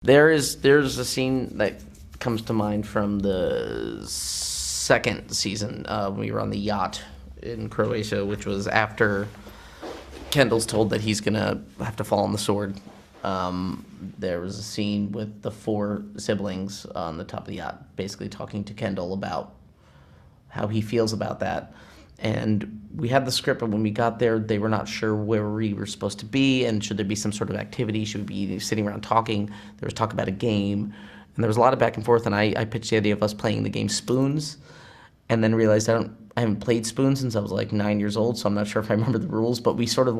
There's a scene that comes to mind from the second season when we were on the yacht in Croatia, which was after Kendall's told that he's gonna have to fall on the sword. There was a scene with the four siblings on the top of the yacht, basically talking to Kendall about how he feels about that. And we had the script, but when we got there, they were not sure where we were supposed to be, and should there be some sort of activity? Should we be sitting around talking? There was talk about a game, and there was a lot of back and forth. And I pitched the idea of us playing the game Spoons, and then realized I haven't played Spoons since I was like 9 years old, so I'm not sure if I remember the rules. But we sort of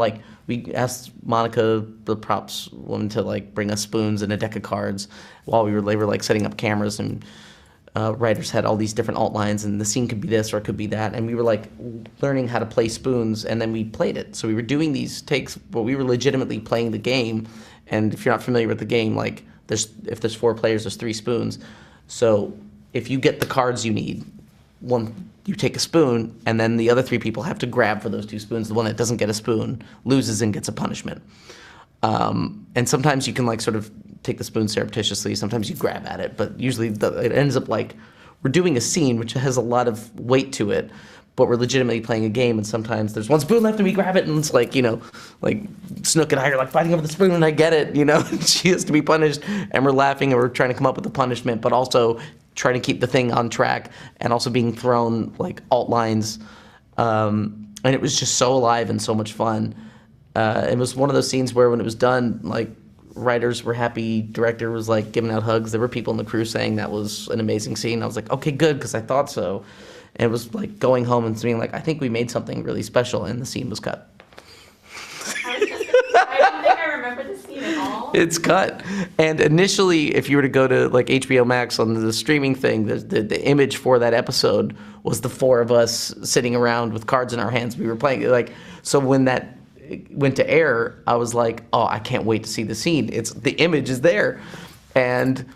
we asked Monica, the props woman, to like bring us spoons and a deck of cards while they were like setting up cameras, and writers had all these different alt lines, and the scene could be this or it could be that, and we were like learning how to play Spoons, and then we played it. So we were doing these takes, but we were legitimately playing the game. And if you're not familiar with the game, like if there's 4 players, there's 3 spoons. So if you get the cards you need, you take a spoon, and then the other 3 people have to grab for those 2 spoons. The one that doesn't get a spoon loses and gets a punishment. And sometimes you can like sort of take the spoon surreptitiously. Sometimes you grab at it, but usually it ends up like we're doing a scene which has a lot of weight to it, but we're legitimately playing a game. And sometimes there's 1 spoon left and we grab it, and it's like, like Snook and I are like fighting over the spoon, and I get it, and she has to be punished, and we're laughing and we're trying to come up with a punishment, but also trying to keep the thing on track, and also being thrown like alt lines. And it was just so alive and so much fun. It was one of those scenes where when it was done, like writers were happy, director was like giving out hugs. There were people in the crew saying that was an amazing scene. I was like, okay, good, because I thought so. And it was like going home and being like, I think we made something really special, and the scene was cut. I don't think I remember the scene at all. It's cut. And initially, if you were to go to like HBO Max on the streaming thing, the image for that episode was the 4 of us sitting around with cards in our hands. We were playing like, so when that went to air, I was like, oh, I can't wait to see the scene. The image is there. And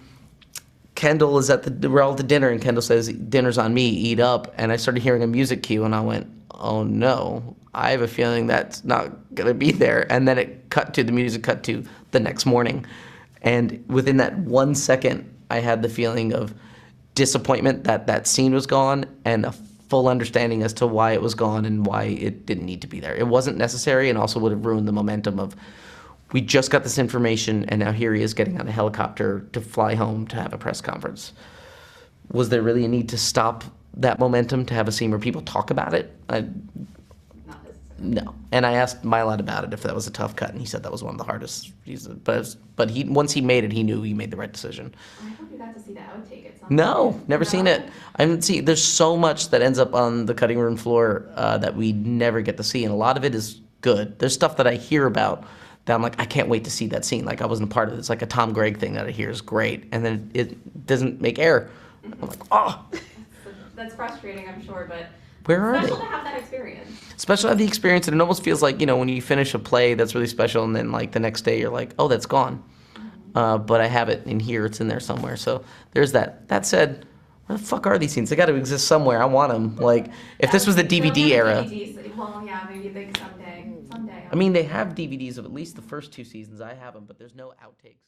Kendall is we're all at the dinner, and Kendall says, dinner's on me, eat up. And I started hearing a music cue, and I went, oh no, I have a feeling that's not gonna be there. And then the music cut to the next morning. And within that 1 second, I had the feeling of disappointment that scene was gone, and a full understanding as to why it was gone and why it didn't need to be there. It wasn't necessary, and also would have ruined the momentum of, we just got this information, and now here he is getting on a helicopter to fly home to have a press conference. Was there really a need to stop that momentum to have a scene where people talk about it? No. And I asked Mylod about it, if that was a tough cut, and he said that was one of the hardest. But once he made it, he knew he made the right decision. I hope you got to see the outtake at some point. No, never seen it. I haven't seen. There's so much that ends up on the cutting room floor that we never get to see, and a lot of it is good. There's stuff that I hear about that I'm like, I can't wait to see that scene. Like, I wasn't a part of it. It's like a Tom Gregg thing that I hear is great, and then it doesn't make air. I'm like, oh. That's frustrating, I'm sure, but where are special they? to have that experience. Special to have the experience, and it almost feels like, when you finish a play that's really special, and then like the next day you're like, oh, that's gone. But I have it in here. It's in there somewhere. So there's that. That said, where the fuck are these scenes? They got to exist somewhere. I want them. Like, if this was the DVD era. Well, yeah, maybe someday. I mean, they have DVDs of at least the first 2 seasons. I have them, but there's no outtakes.